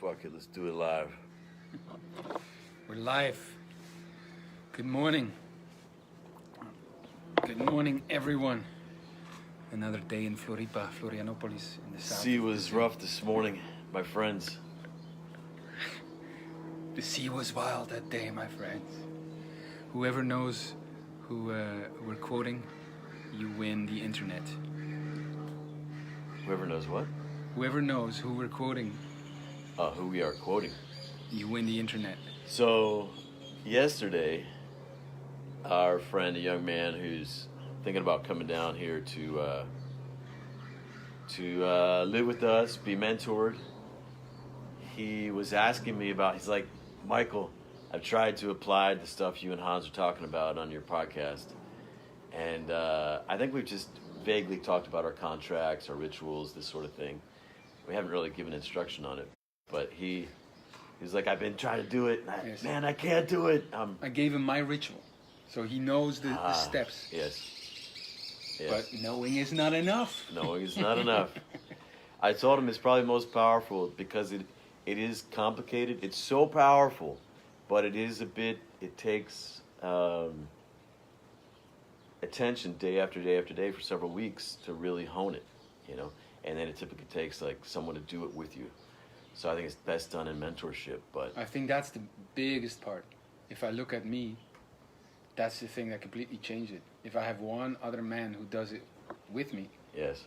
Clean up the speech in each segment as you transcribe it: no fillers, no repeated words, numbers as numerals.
Fuck it, let's do it live. We're live. Good morning. Good morning, everyone. Another day in Florianopolis in the south. Sea was rough this morning, my friends. The sea was wild that day, my friends. Whoever knows who we're quoting, you win the internet. Whoever knows what? Whoever knows who we're quoting, Who we are quoting. you win the internet. So, yesterday, our friend, a young man who's thinking about coming down here to live with us, be mentored, he was asking me about, he's like, Michael, I've tried to apply the stuff you and Hans are talking about on your podcast. And I think we've just vaguely talked about our contracts, our rituals, this sort of thing. We haven't really given instruction on it. But he was like, I've been trying to do it. Yes. Man, I can't do it. I gave him my ritual, so he knows the steps. Yes. But knowing is not enough. Knowing is not enough. I told him it's probably most powerful because it is complicated. It's so powerful, but it takes attention day after day after day for several weeks to really hone it, and then it typically takes like someone to do it with you. So I think it's best done in mentorship, but I think that's the biggest part. If I look at me, that's the thing that completely changed it. If I have one other man who does it with me, yes,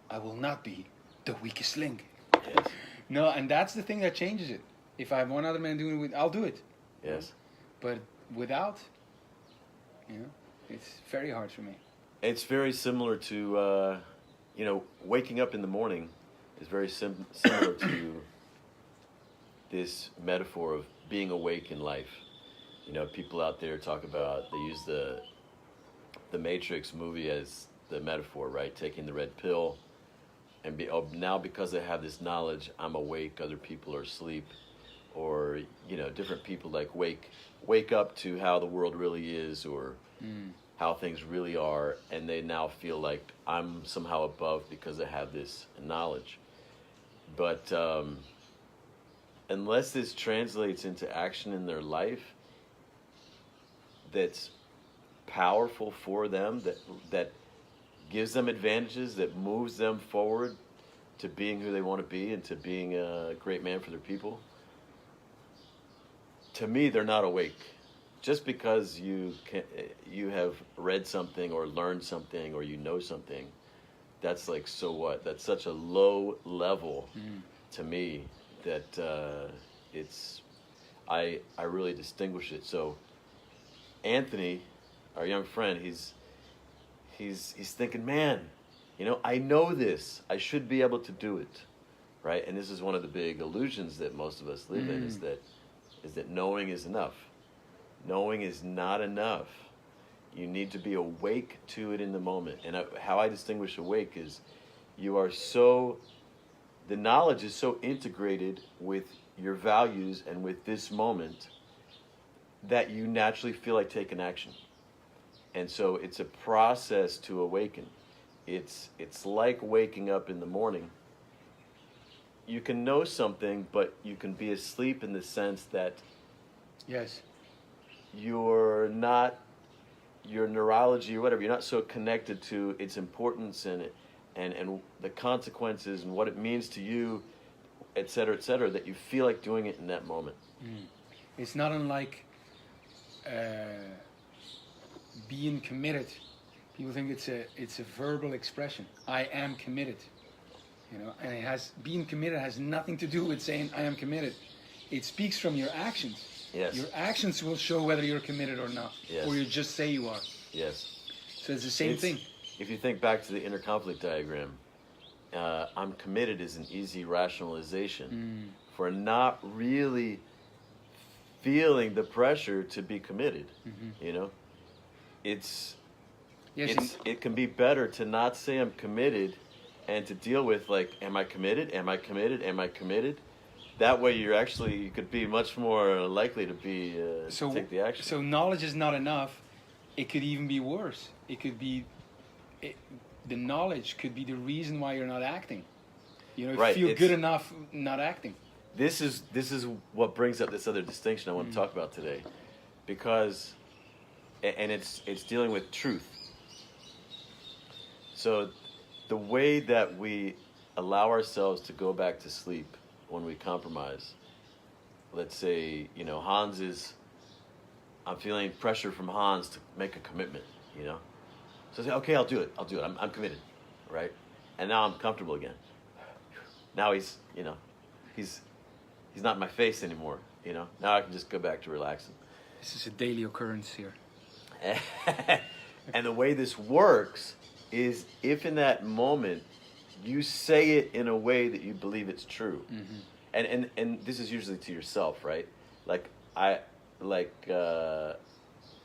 I will not be the weakest link. yes, No, and that's the thing that changes it. If I have one other man doing it with, I'll do it. yes. But without, it's very hard for me. It's very similar to, waking up in the morning is very similar to this metaphor of being awake in life. People out there talk about, they use the Matrix movie as the metaphor, right? Taking the red pill and now because I have this knowledge, I'm awake, other people are asleep. Or, different people like wake up to how the world really is or how things really are, and they now feel like I'm somehow above because I have this knowledge. But unless this translates into action in their life that's powerful for them, that gives them advantages, that moves them forward to being who they want to be and to being a great man for their people, to me, they're not awake. Just because you have read something or learned something or you know something, that's like, so what? That's such a low level to me that I really distinguish it. So Anthony, our young friend, he's thinking, man, I know this. I should be able to do it, right? And this is one of the big illusions that most of us live in, is that knowing is enough. Knowing is not enough. You need to be awake to it in the moment. And how I distinguish awake is the knowledge is so integrated with your values and with this moment that you naturally feel like taking action. And so it's a process to awaken. It's like waking up in the morning. You can know something, but you can be asleep in the sense that Yes. your neurology or whatever, you're not so connected to its importance and the consequences and what it means to you, et cetera, that you feel like doing it in that moment. It's not unlike being committed. People think it's a verbal expression. I am committed. And being committed has nothing to do with saying I am committed. It speaks from your actions. Yes. Your actions will show whether you're committed or not. Yes. Or you just say you are. Yes. So it's the same thing. If you think back to the inner conflict diagram, I'm committed is an easy rationalization for not really feeling the pressure to be committed. It can be better to not say I'm committed and to deal with, like, am I committed? Am I committed? Am I committed? That way you could be much more likely to be to take the action. So knowledge is not enough. It could even be worse. It could be the knowledge could be the reason why you're not acting. You know, Right, feel it's- good enough not acting. This is what brings up this other distinction I want to talk about today, because, and it's dealing with truth. So, the way that we allow ourselves to go back to sleep when we compromise. Let's say, you know, I'm feeling pressure from Hans to make a commitment, you know. So I say, okay, I'll do it. I'm committed, right? And now I'm comfortable again. Now he's not in my face anymore, you know. Now I can just go back to relaxing. This is a daily occurrence here. And the way this works is if in that moment you say it in a way that you believe it's true. Mm-hmm. And this is usually to yourself, right?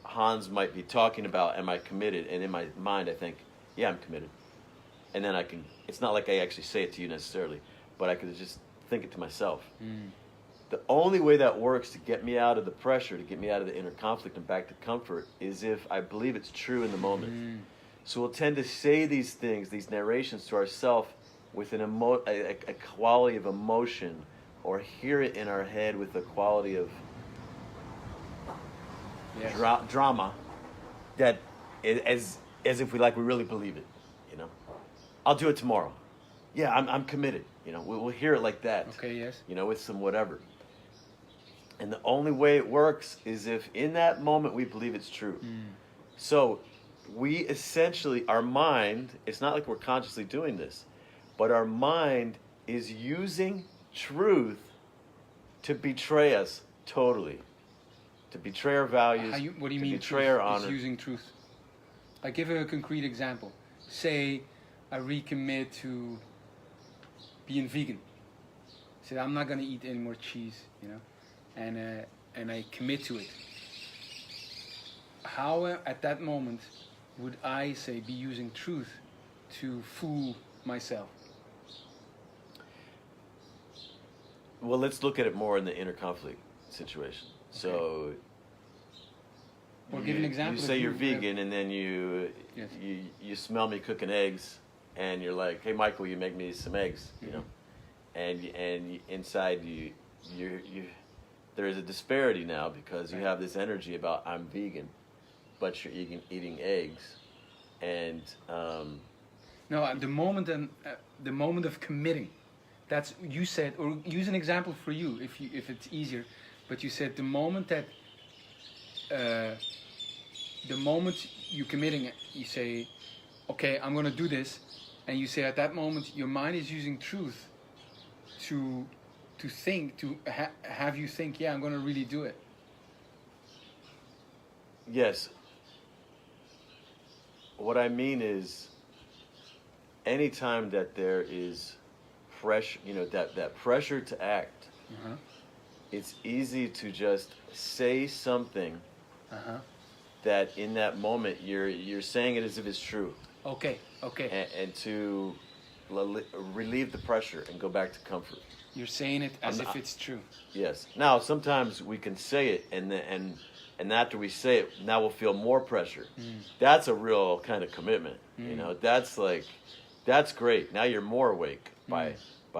Hans might be talking about, am I committed? And in my mind I think, yeah, I'm committed. And then it's not like I actually say it to you necessarily, but I could just think it to myself. The only way that works to get me out of the pressure, to get me out of the inner conflict and back to comfort, is if I believe it's true in the moment. So we'll tend to say these things, these narrations to ourselves with a quality of emotion, or hear it in our head with a quality of drama, that as if we really believe it, you know. I'll do it tomorrow. Yeah, I'm committed. You know, we'll hear it like that. Okay, yes. You know, with some whatever. And the only way it works is if in that moment we believe it's true. So we essentially, our mind, it's not like we're consciously doing this, but our mind is using truth to betray us totally. To betray our values, What do you mean betray truth our honor. is using truth? Like, give a concrete example. Say I recommit to being vegan. Say I'm not gonna eat any more cheese, you know, and I commit to it. How at that moment would I say be using truth to fool myself? Well, let's look at it more in the inner conflict situation. Okay. So, or give an example. You say you're vegan, and then you smell me cooking eggs, and you're like, "Hey, Michael, you make me some eggs," you know, and inside you there is a disparity now because you have this energy about I'm vegan, but you're eating eggs, and no, the moment of committing. That's you said, or use an example for you if it's easier. But you said the moment that the moment you're committing, you say, okay, I'm gonna do this, and you say at that moment your mind is using truth to think, to have you think, yeah, I'm gonna really do it. Yes. What I mean is, anytime that there is pressure, you know, that pressure to act, it's easy to just say something that in that moment you're saying it as if it's true. Okay. And to relieve the pressure and go back to comfort. You're saying it as if it's true. Yes. Now sometimes we can say it and after we say it, now we'll feel more pressure. That's a real kind of commitment. You know, that's great. Now you're more awake by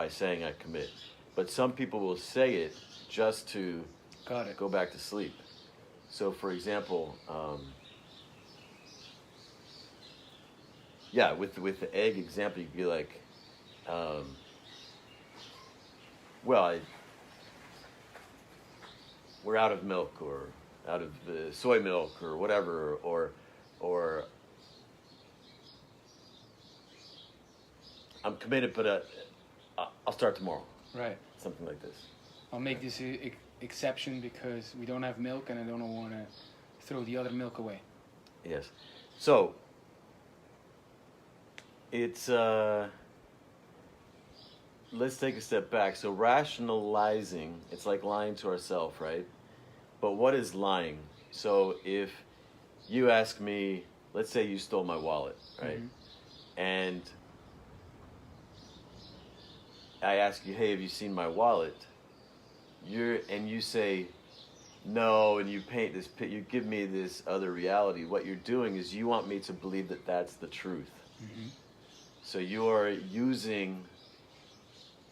saying I commit. But some people will say it just to go back to sleep. So, for example, with the egg example, you could be like, we're out of milk, or out of soy milk, or whatever, or I'm committed, but I'll start tomorrow. Right. Something like this. I'll make this exception because we don't have milk and I don't want to throw the other milk away. Yes. So, it's, let's take a step back. So rationalizing, it's like lying to ourselves, right? But what is lying? So if you ask me, let's say you stole my wallet, right? And I ask you, hey, have you seen my wallet? You say no, and you paint this, you give me this other reality. What you're doing is you want me to believe that that's the truth. So you are using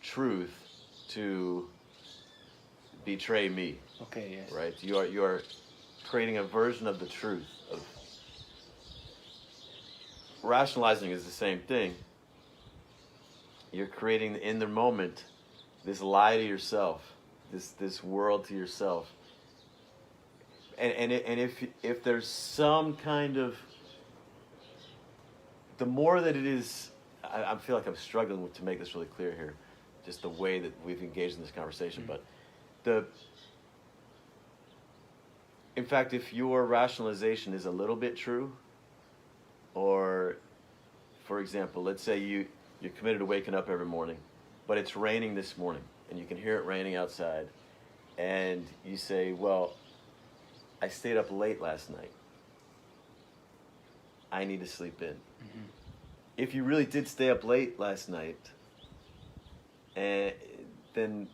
truth to betray me. Okay, yes. Right? You are creating a version of the truth. Rationalizing is the same thing. You're creating in the moment this lie to yourself, this world to yourself. And if there's some kind of, the more that it is, I feel like I'm struggling to make this really clear here, just the way that we've engaged in this conversation. Mm-hmm. But in fact, if your rationalization is a little bit true, or, for example, let's say you're committed to waking up every morning, but it's raining this morning, and you can hear it raining outside, and you say, well, I stayed up late last night. I need to sleep in. Mm-hmm. If you really did stay up late last night, then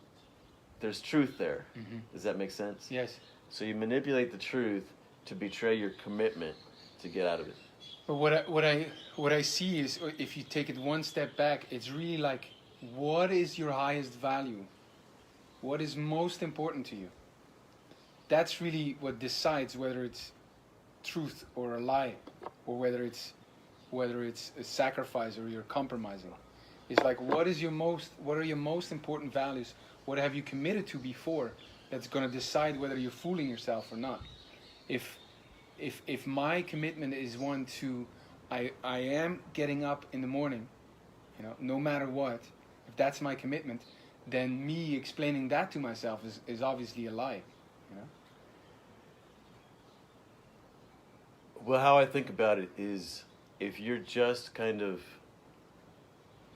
there's truth there. Mm-hmm. Does that make sense? Yes. So you manipulate the truth to betray your commitment to get out of it. But what I see is, if you take it one step back, it's really like, what is your highest value? What is most important to you? That's really what decides whether it's truth or a lie, or whether it's a sacrifice or you're compromising. It's like, what are your most important values? What have you committed to before? That's going to decide whether you're fooling yourself or not. If my commitment is one to, I am getting up in the morning, no matter what, if that's my commitment, then me explaining that to myself is obviously a lie. Well, how I think about it is, if you're just kind of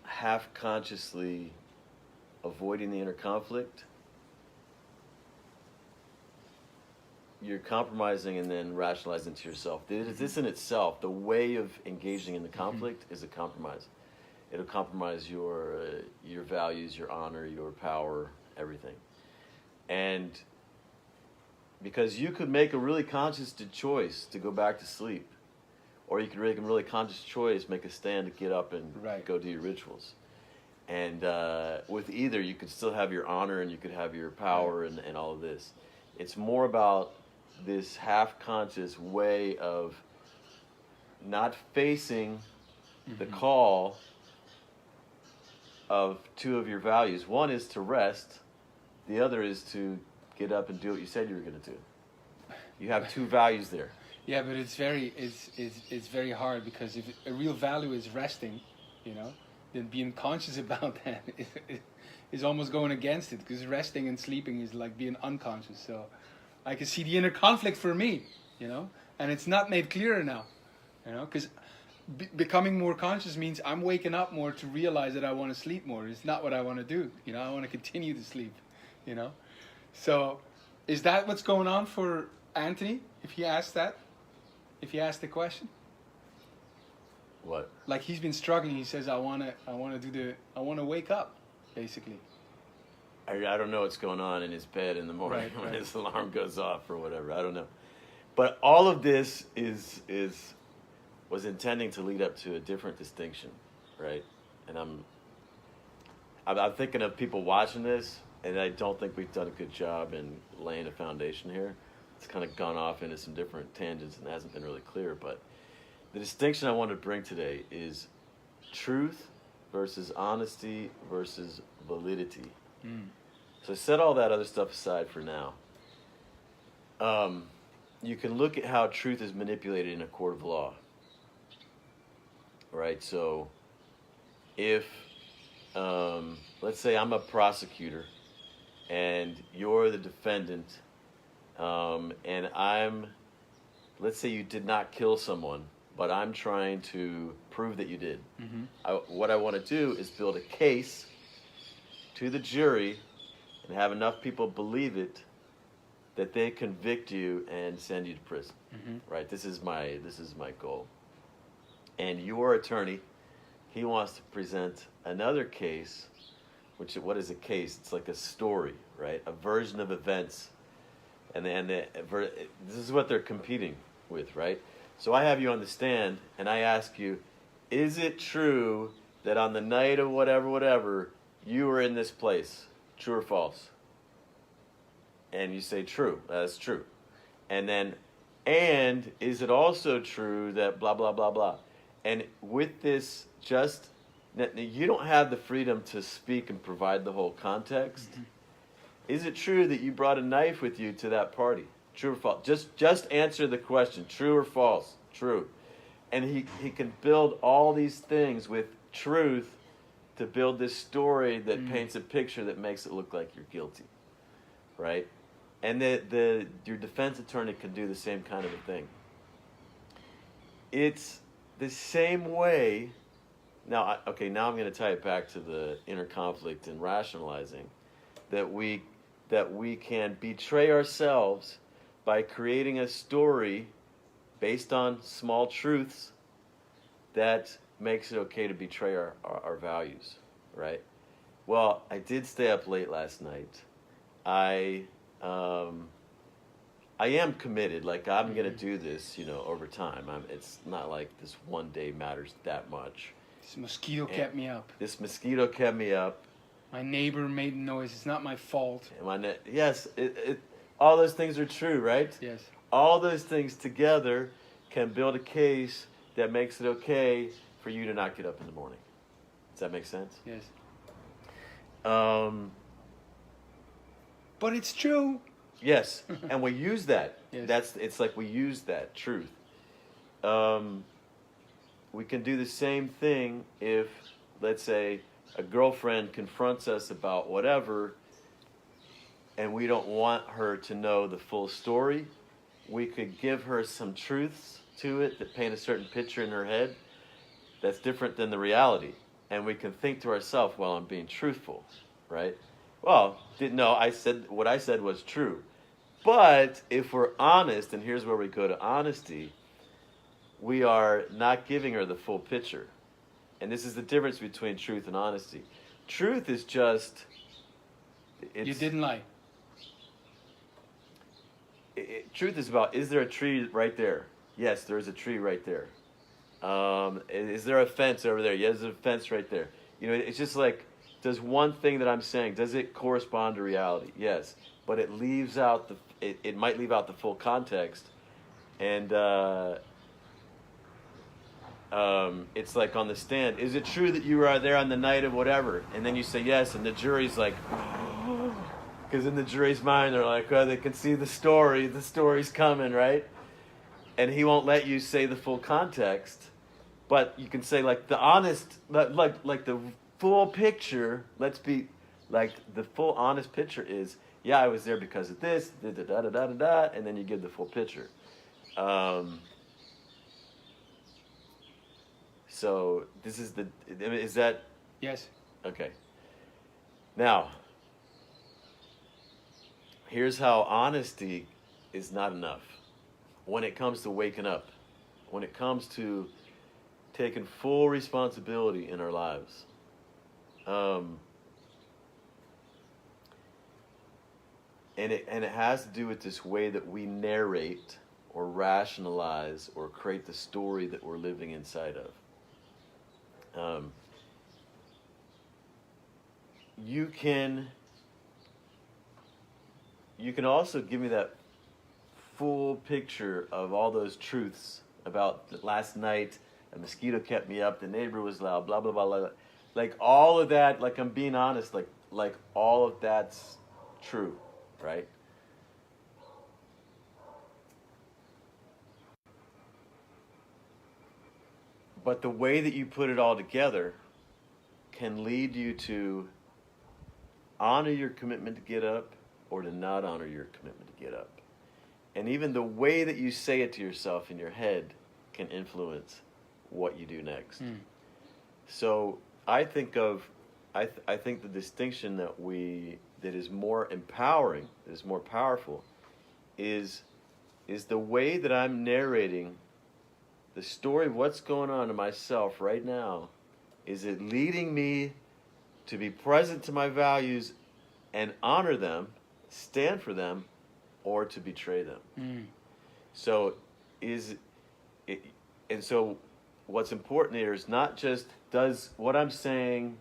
half-consciously avoiding the inner conflict, you're compromising and then rationalizing to yourself. This in itself, the way of engaging in the conflict, is a compromise. It'll compromise your values, your honor, your power, everything. And because you could make a really conscious choice to go back to sleep, or you could make a really conscious choice, make a stand to get up and go do your rituals. And with either, you could still have your honor and you could have your power and all of this. It's more about this half-conscious way of not facing the call of two of your values. One is to rest. The other is to get up and do what you said you were going to do. You have two values there. Yeah, but it's very hard, because if a real value is resting, then being conscious about that is almost going against it, because resting and sleeping is like being unconscious. So I can see the inner conflict for me, and it's not made clearer now, because becoming more conscious means I'm waking up more to realize that I want to sleep more. It's not what I want to do, I want to continue to sleep, So is that what's going on for Anthony, if he asked that? If he asked the question? What? Like, he's been struggling. He says, I want to wake up, basically. I don't know what's going on in his bed in the morning when his alarm goes off or whatever. I don't know. But all of this was intending to lead up to a different distinction, right? And I'm thinking of people watching this, and I don't think we've done a good job in laying a foundation here. It's kind of gone off into some different tangents and hasn't been really clear. But the distinction I want to bring today is truth versus honesty versus validity. So set all that other stuff aside for now. You can look at how truth is manipulated in a court of law. Right? So if, let's say I'm a prosecutor and you're the defendant, and let's say you did not kill someone, but I'm trying to prove that you did. What I want to do is build a case to the jury and have enough people believe it that they convict you and send you to prison. Right? This is my goal. And your attorney, he wants to present another case, what is a case? It's like a story, right? A version of events. And this is what they're competing with, right? So I have you on the stand, and I ask you, is it true that on the night of whatever, you were in this place, true or false? And you say true, that's true. And then, and is it also true that blah, blah, blah, blah. And with this, just, you don't have the freedom to speak and provide the whole context. Mm-hmm. Is it true that you brought a knife with you to that party? True or false? Just answer the question, true or false? True. And he can build all these things with truth to build this story that paints a picture that makes it look like you're guilty, right? And your defense attorney can do the same kind of a thing. It's the same way. Now I'm going to tie it back to the inner conflict and rationalizing, that we can betray ourselves by creating a story based on small truths that makes it okay to betray our values, right? Well, I did stay up late last night. I am committed. Like, I'm going to do this, over time. It's not like this one day matters that much. This mosquito kept me up. This mosquito kept me up. My neighbor made noise. It's not my fault. Yes, all those things are true, right? Yes. All those things together can build a case that makes it okay for you to not get up in the morning. Does that make sense? Yes. But it's true. Yes, and we use that. Yes. It's like we use that truth. We can do the same thing if, let's say, a girlfriend confronts us about whatever, and we don't want her to know the full story. We could give her some truths to it that paint a certain picture in her head that's different than the reality. And we can think to ourselves, well, I'm being truthful, right? Well, what I said was true. But if we're honest, and here's where we go to honesty, we are not giving her the full picture. And this is the difference between truth and honesty. Truth is just... You didn't lie. Truth is about, is there a tree right there? Yes, there is a tree right there. Is there a fence over there? Yes, there's a fence right there. It's just like, does one thing that I'm saying, does it correspond to reality? Yes. But it leaves out it might leave out the full context. And it's like on the stand, is it true that you were there on the night of whatever? And then you say yes, and the jury's like, because in the jury's mind, they're like, oh, they can see the story's coming, right? And he won't let you say the full context, but you can say like the honest, like the full picture. Let's be like the full honest picture is, yeah, I was there because of this, da da da da da da, and then you give the full picture. So this is is that? Yes. Okay. Now, here's how honesty is not enough. When it comes to waking up, when it comes to taking full responsibility in our lives, and it has to do with this way that we narrate or rationalize or create the story that we're living inside of. You can also give me that full picture of all those truths about last night. A mosquito kept me up. The neighbor was loud. Blah blah blah blah. Like all of that. Like I'm being honest. Like all of that's true, right? But the way that you put it all together can lead you to honor your commitment to get up or to not honor your commitment to get up. And even the way that you say it to yourself in your head can influence what you do next. So I think I think the distinction that is more empowering, that is more powerful, is the way that I'm narrating the story of what's going on in myself right now. Is it leading me to be present to my values and honor them, stand for them, or to betray them? So so what's important here is not just does what I'm saying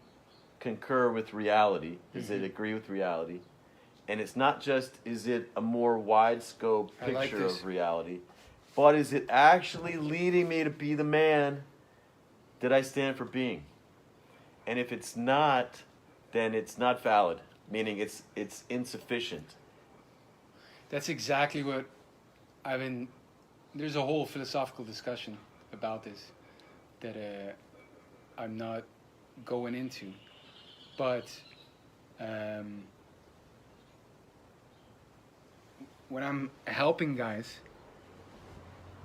concur with reality? Does it agree with reality? And it's not just, is it a more wide scope picture of reality, but is it actually leading me to be the man that I stand for being? And if it's not, then it's not valid, meaning it's insufficient. That's exactly what there's a whole philosophical discussion about this that I'm not going into. But when I'm helping guys,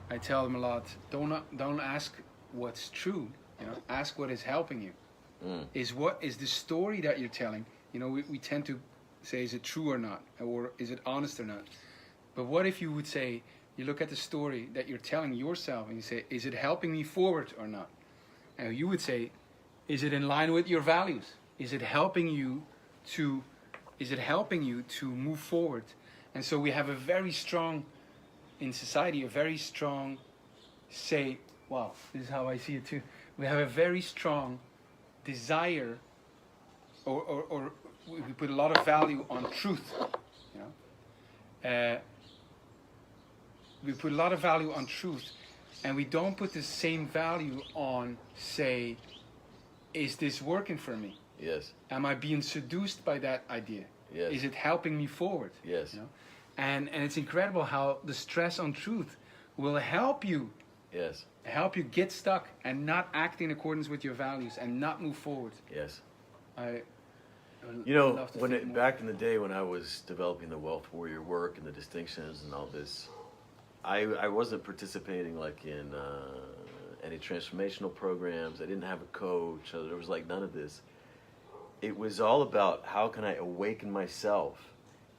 I tell them a lot, don't ask what's true, ask what is helping you. What is the story that you're telling? We tend to say, is it true or not? Or is it honest or not? But what if you would say, you look at the story that you're telling yourself and you say, is it helping me forward or not? And you would say, is it in line with your values? Is it helping you to move forward? And so we have a very strong, in society, a very strong say, wow, this is how I see it too. We have a very strong desire, or we put a lot of value on truth, we put a lot of value on truth, and we don't put the same value on, say, is this working for me? Yes. Am I being seduced by that idea? Yes. Is it helping me forward? Yes. And it's incredible how the stress on truth will help you. Yes. Help you get stuck and not act in accordance with your values and not move forward. Yes. Love to Back in the day when I was developing the Wealth Warrior work and the distinctions and all this, I wasn't participating like in any transformational programs. I didn't have a coach. There was like none of this. It was all about how can I awaken myself.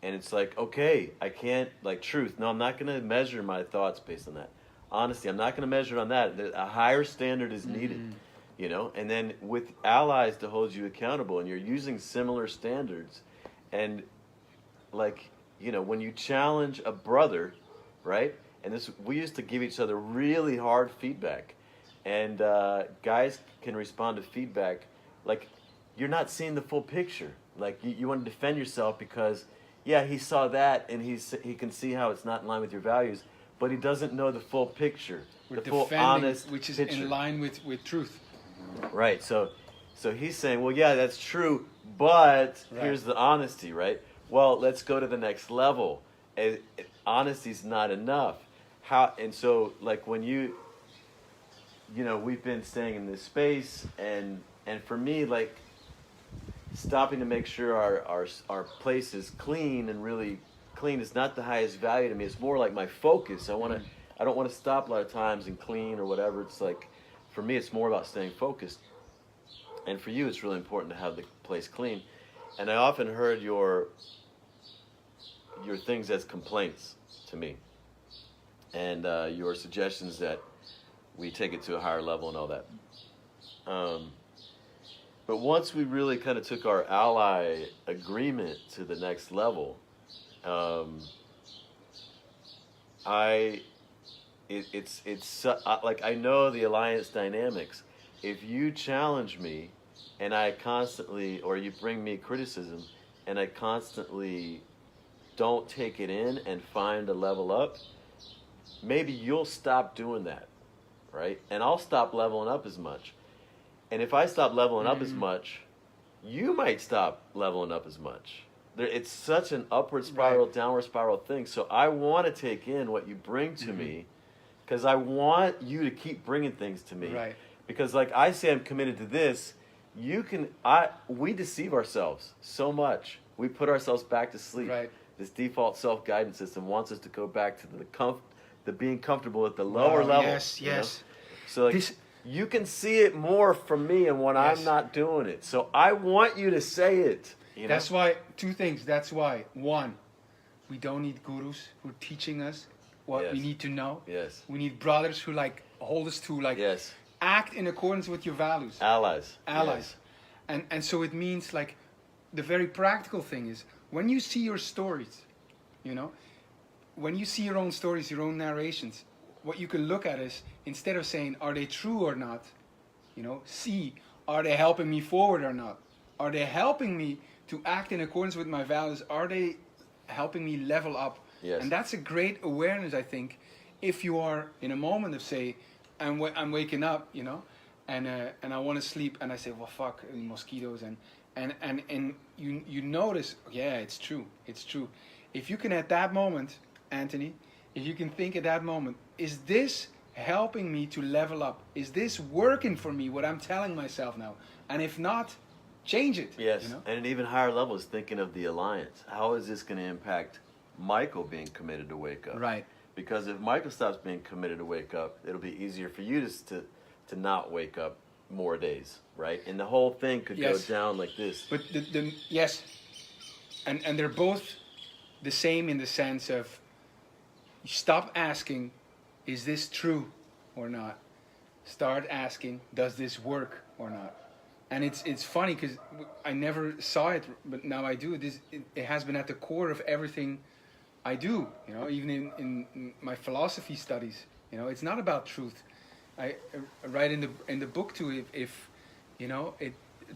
And it's like, okay, I can't, like truth. No, I'm not going to measure my thoughts based on that. Honesty, I'm not going to measure on that. A higher standard is needed, and then with allies to hold you accountable, and you're using similar standards. And like, when you challenge a brother, right? And we used to give each other really hard feedback. And guys can respond to feedback like you're not seeing the full picture. Like you want to defend yourself because, yeah, he saw that and he can see how it's not in line with your values, but he doesn't know the full picture, the full honest which is picture. In line with truth. Right. So he's saying, well, yeah, that's true, but here's the honesty, right? Well, let's go to the next level. Honesty's not enough. And so like when we've been staying in this space, and for me, like stopping to make sure our place is clean and really clean is not the highest value to me. It's more like my focus. I don't want to stop a lot of times and clean or whatever. It's like, for me, it's more about staying focused. And for you, it's really important to have the place clean. And I often heard your things as complaints to me, and your suggestions that we take it to a higher level and all that. But once we really kind of took our ally agreement to the next level, like I know the alliance dynamics. If you challenge me, and I constantly, or you bring me criticism, and I constantly don't take it in and find a level up, maybe you'll stop doing that, right? And I'll stop leveling up as much. And if I stop leveling up as much, you might stop leveling up as much. It's such an upward spiral, downward spiral thing. So I want to take in what you bring to me, because I want you to keep bringing things to me. Right. Because like I say, I'm committed to this. We deceive ourselves so much. We put ourselves back to sleep. Right. This default self-guidance system wants us to go back to the being comfortable at the lower level. Yes. So like, you can see it more from me and when I'm not doing it. So I want you to say it. That's why, two things. That's why, one, we don't need gurus who are teaching us what we need to know. Yes. We need brothers who hold us to act in accordance with your values. Allies. Yes. And so it means the very practical thing is when you see your stories, when you see your own stories, your own narrations, what you can look at is, instead of saying, are they true or not, see, are they helping me forward or not? Are they helping me to act in accordance with my values? Are they helping me level up? Yes. And that's a great awareness, I think, if you are in a moment of, say, I'm waking up, you know, and I want to sleep, and I say, well, fuck, mosquitoes, and you notice, yeah, it's true. If you can at that moment, Anthony, if you can think at that moment, is this helping me to level up? Is this working for me, what I'm telling myself now? And if not, change it. Yes, You know? and an even higher level is thinking of the alliance. How is this going to impact Michael being committed to wake up? Right. Because if Michael stops being committed to wake up, it'll be easier for you to not wake up more days, right? And the whole thing could go down like this. But yes, and they're both the same in the sense of, you stop asking, is this true or not? Start asking, does this work or not? And it's funny because I never saw it, but now I do. It has been at the core of everything I do. You know, even in my philosophy studies. You know, it's not about truth. I write in the book too. If you know,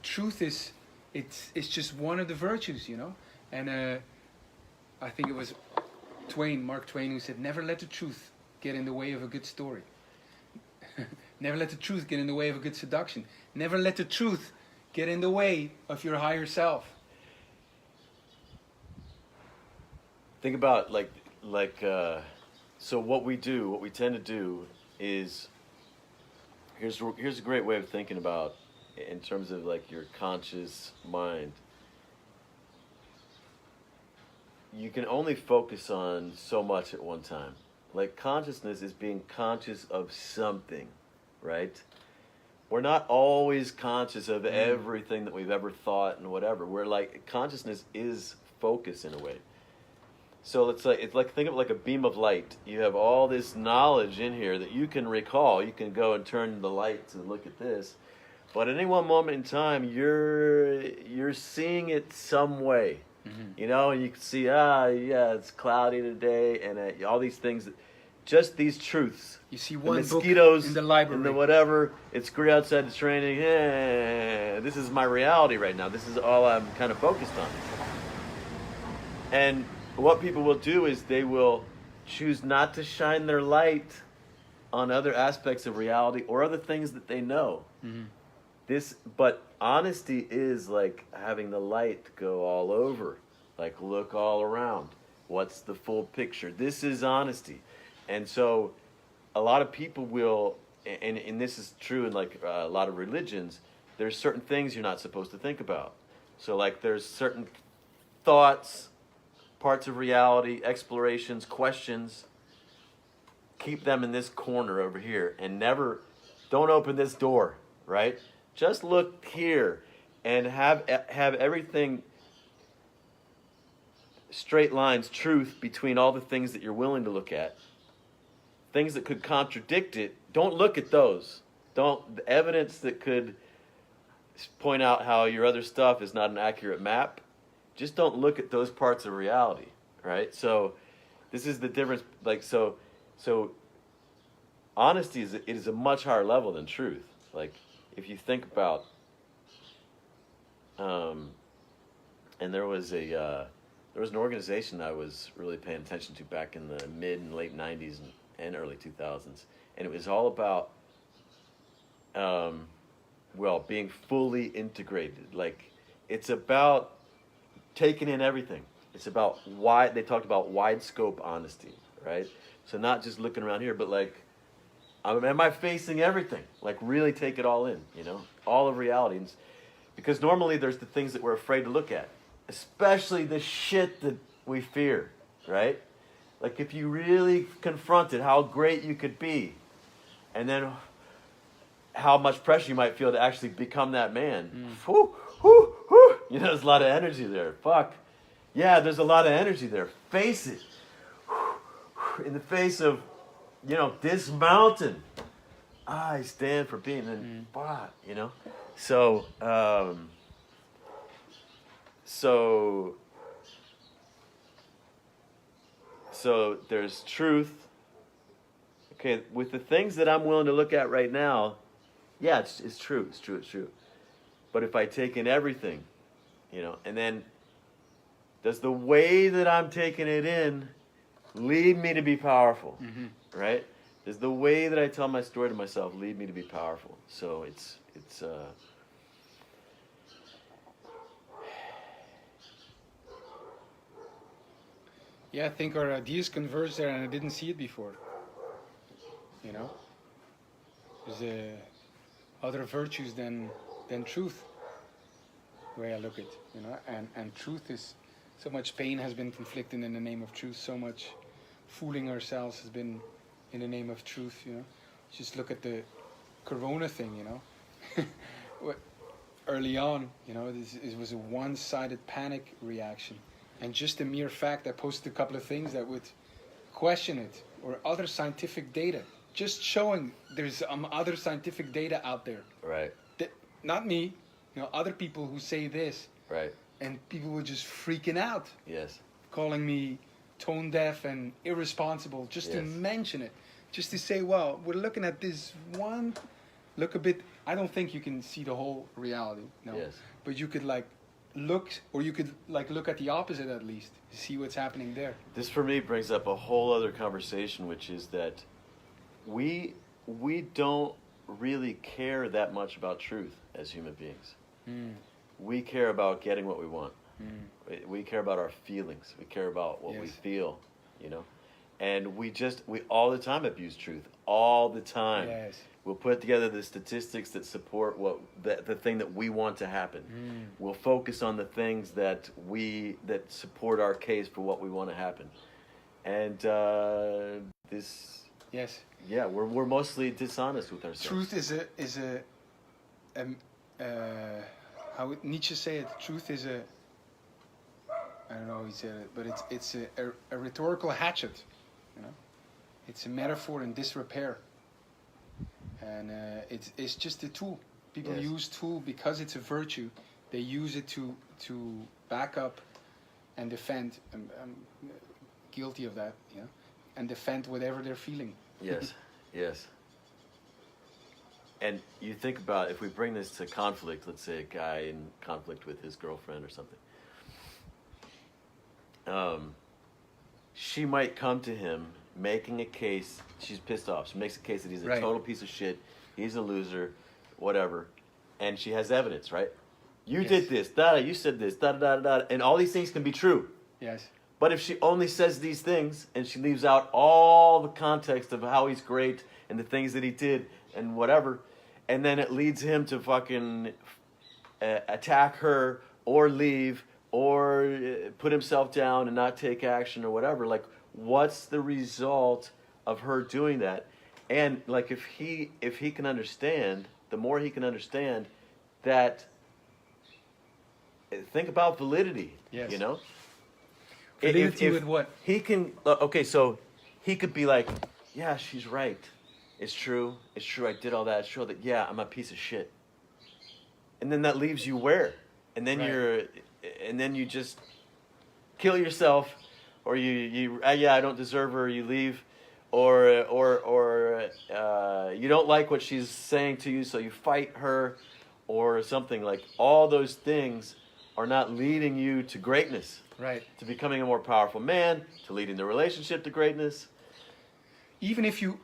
truth is it's just one of the virtues. You know, and I think it was Mark Twain, who said, "Never let the truth get in the way of a good story." Never let the truth get in the way of a good seduction. Never let the truth get in the way of your higher self. Think about so what we tend to do is, here's a great way of thinking about in terms of like your conscious mind. You can only focus on so much at one time. Like, consciousness is being conscious of something, right? We're not always conscious of everything that we've ever thought and whatever. We're like, consciousness is focus in a way. So it's like think of it like a beam of light. You have all this knowledge in here that you can recall. You can go and turn the lights and look at this. But at any one moment in time, you're seeing it some way. You know, and you can see, it's cloudy today, and all these things, just these truths. You see one the mosquitoes book in the library, and the whatever. It's gray outside. It's raining. This is my reality right now. This is all I'm kind of focused on. And what people will do is they will choose not to shine their light on other aspects of reality or other things that they know. But honesty is like having the light go all over, like look all around. What's the full picture? This is honesty. And so a lot of people will, and this is true in like a lot of religions, there's certain things you're not supposed to think about. So like there's certain thoughts, parts of reality, explorations, questions, keep them in this corner over here and don't open this door, right? Just look here and have everything straight lines, truth between all the things that you're willing to look at. Things that could contradict it, don't look at those. The evidence that could point out how your other stuff is not an accurate map, just don't look at those parts of reality, right? So this is the difference. Like so honesty is a much higher level than truth. Like, if you think about, and there was an organization I was really paying attention to back in the mid and late 90s and early 2000s, and it was all about, being fully integrated. Like, it's about taking in everything. It's about they talked about wide scope honesty, right? So not just looking around here, but like, am I facing everything? Like, really take it all in, you know? All of reality. Because normally there's the things that we're afraid to look at. Especially the shit that we fear, right? Like, if you really confronted how great you could be, and then how much pressure you might feel to actually become that man. Whew, whew, whew. You know, there's a lot of energy there. Fuck. Yeah, there's a lot of energy there. Face it. In the face of, you know, this mountain, I stand for being in spot, you know? So there's truth. Okay, with the things that I'm willing to look at right now, yeah, it's true. But if I take in everything, you know, and then does the way that I'm taking it in lead me to be powerful, right? Does the way that I tell my story to myself lead me to be powerful? So it's Yeah, I think our ideas converge there, and I didn't see it before. You know, there's other virtues than truth. The way I look at it, you know, and truth is so much pain has been inflicted in the name of truth. So much fooling ourselves has been in the name of truth. You know, just look at the Corona thing. You know, early on, you know, it was a one-sided panic reaction. And just the mere fact I posted a couple of things that would question it, or other scientific data, just showing there's other scientific data out there. right, Not me, you know, other people who say this. right, And people were just freaking out, yes, calling me tone deaf and irresponsible, just to Yes. mention it. Just to say, well, we're looking at this one, look a bit, I don't think you can see the whole reality, no. Yes. But you could like look, or you could like look at the opposite at least, see what's happening there. This for me brings up a whole other conversation, which is that we don't really care that much about truth as human beings. We care about getting what we want. We care about our feelings. We care about what we Yes. feel, you know. And we all the time abuse truth. All the time. Yes. We'll put together the statistics that support the thing that we want to happen. We'll focus on the things that support our case for what we want to happen. And this, Yes. yeah, we're mostly dishonest with ourselves. Truth is a how would Nietzsche say it? Truth is a, I don't know how he said it, but it's a rhetorical hatchet, you know. It's a metaphor in disrepair, and it's just a tool. People Yes. use tool because it's a virtue. They use it to back up and defend. I'm guilty of that, you know, and defend whatever they're feeling. Yes, yes. And you think about, if we bring this to conflict, let's say a guy in conflict with his girlfriend or something. She might come to him making a case, she's pissed off. She makes a case that he's a Right. total piece of shit, he's a loser, whatever. And she has evidence, right? You Yes. did this, da, you said this, da, da, da, da. And all these things can be true. Yes. But if she only says these things and she leaves out all the context of how he's great and the things that he did and whatever, and then it leads him to fucking attack her or leave or put himself down and not take action or whatever, like, what's the result of her doing that? And like, if he can understand, the more he can understand that, think about validity. Yes. You know, Validity with what? he can, okay, so he could be like, yeah, she's right, it's true, I did all that, it's true that, yeah, I'm a piece of shit. And then that leaves you where? And then Right. you just kill yourself, or you yeah, I don't deserve her, you leave, or you don't like what she's saying to you, so you fight her, or something. Like, all those things are not leading you to greatness, Right. to becoming a more powerful man, to leading the relationship to greatness. Even if you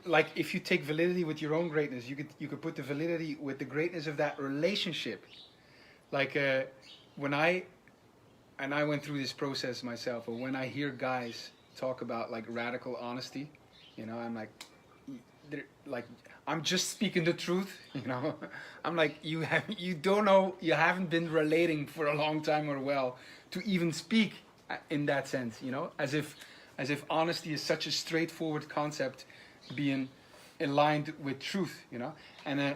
take validity with your own greatness, you could put the validity with the greatness of that relationship. Like when I went through this process myself, or when I hear guys talk about like radical honesty, you know, I'm like I'm just speaking the truth, you know. I'm like, you don't know, you haven't been relating for a long time or well to even speak in that sense, you know, as if honesty is such a straightforward concept, being aligned with truth, you know. And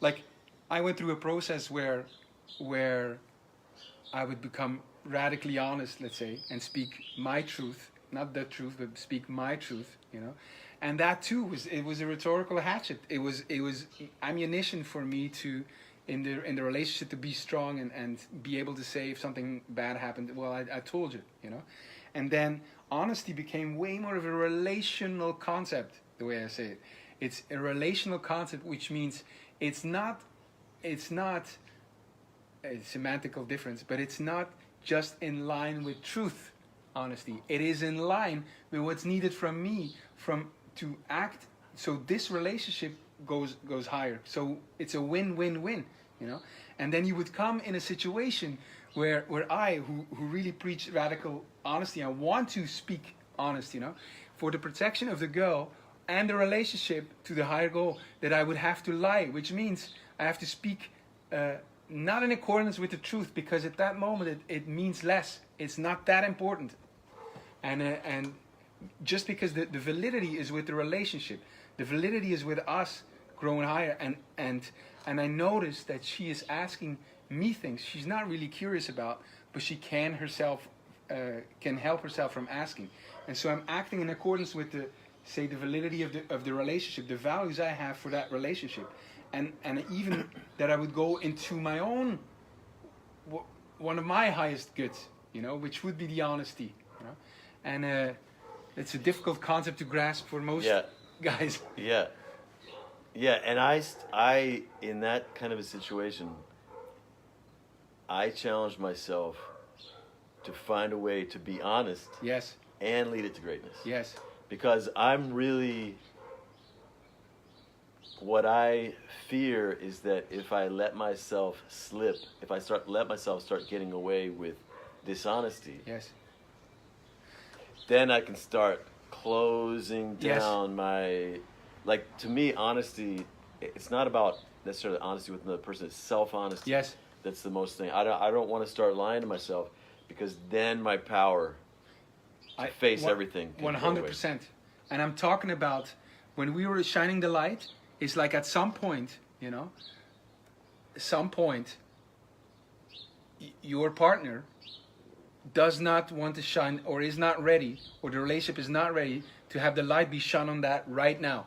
like, I went through a process where I would become radically honest, let's say, and speak my truth, not the truth, but speak my truth, you know. And that too was a rhetorical hatchet. It was ammunition for me to, in the relationship, to be strong and be able to say if something bad happened, well, I told you, you know. And then honesty became way more of a relational concept, the way I say it. It's a relational concept, which means it's not semantical difference, but it's not just in line with truth, honesty. It is in line with what's needed from me to act so this relationship goes higher. So it's a win-win-win, you know. And then you would come in a situation where I, who really preach radical honesty, I want to speak honest, you know, for the protection of the girl and the relationship to the higher goal, that I would have to lie, which means I have to speak not in accordance with the truth, because at that moment it means less. It's not that important. And just because the validity is with the relationship, the validity is with us growing higher. And I notice that she is asking me things she's not really curious about, but she can help herself from asking. And so I'm acting in accordance with the validity of the relationship, the values I have for that relationship. And even that I would go into my own, one of my highest goods, you know, which would be the honesty, you know. And it's a difficult concept to grasp for most guys. Yeah. And I in that kind of a situation, I challenged myself to find a way to be honest. Yes. And lead it to greatness. Yes. Because I'm really, what I fear is that if I let myself slip, if I let myself start getting away with dishonesty, yes, then I can start closing down my, like, to me, honesty, it's not about necessarily honesty with another person, it's self-honesty. Yes. That's the most thing. I don't want to start lying to myself, because then my power to face everything. 100%. And I'm talking about when we were shining the light, it's like at some point, you know, your partner does not want to shine, or is not ready, or the relationship is not ready to have the light be shone on that right now,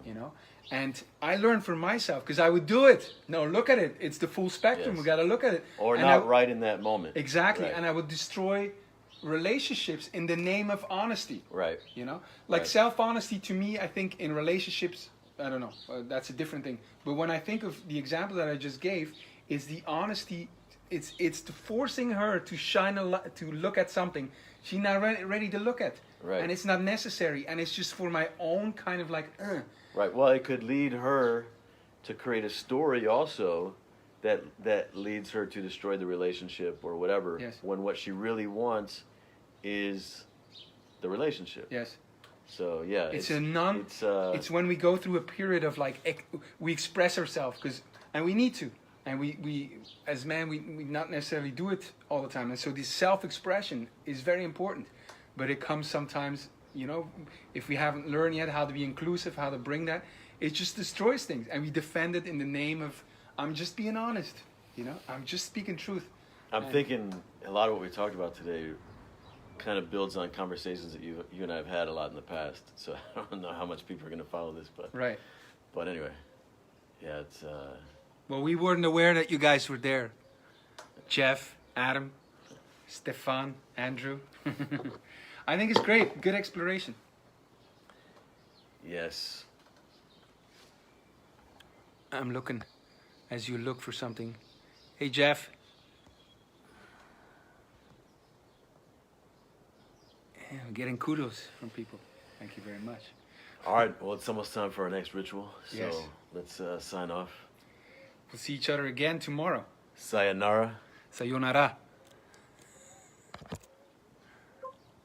you know. And I learned for myself, because I would do it. No, look at it. It's the full spectrum. Yes. We got to look at it. Or and not right in that moment. Exactly. Right. And I would destroy relationships in the name of honesty. Right. You know? Like right. self-honesty, to me, I think in relationships, I don't know. That's a different thing. But when I think of the example that I just gave, is the honesty. It's the forcing her to shine a light, to look at something she's not ready to look at. Right. And it's not necessary. And it's just for my own kind of like, Right. Well, it could lead her to create a story also that leads her to destroy the relationship or whatever. Yes. When what she really wants is the relationship. Yes. So yeah, it's when we go through a period of like we express ourselves, and we need to, and we as men we not necessarily do it all the time, and so this self-expression is very important, but it comes sometimes. You know, if we haven't learned yet how to be inclusive, how to bring that, it just destroys things. And we defend it in the name of, I'm just being honest, you know, I'm just speaking truth. I'm thinking a lot of what we talked about today kind of builds on conversations that you and I have had a lot in the past. So I don't know how much people are going to follow this, but right. But anyway, yeah, it's. Well, we weren't aware that you guys were there. Jeff, Adam, Stefan, Andrew. I think it's great. Good exploration. Yes. I'm looking as you look for something. Hey, Jeff. Yeah, I'm getting kudos from people. Thank you very much. All right. Well, it's almost time for our next ritual. So yes. Let's sign off. We'll see each other again tomorrow. Sayonara. Sayonara.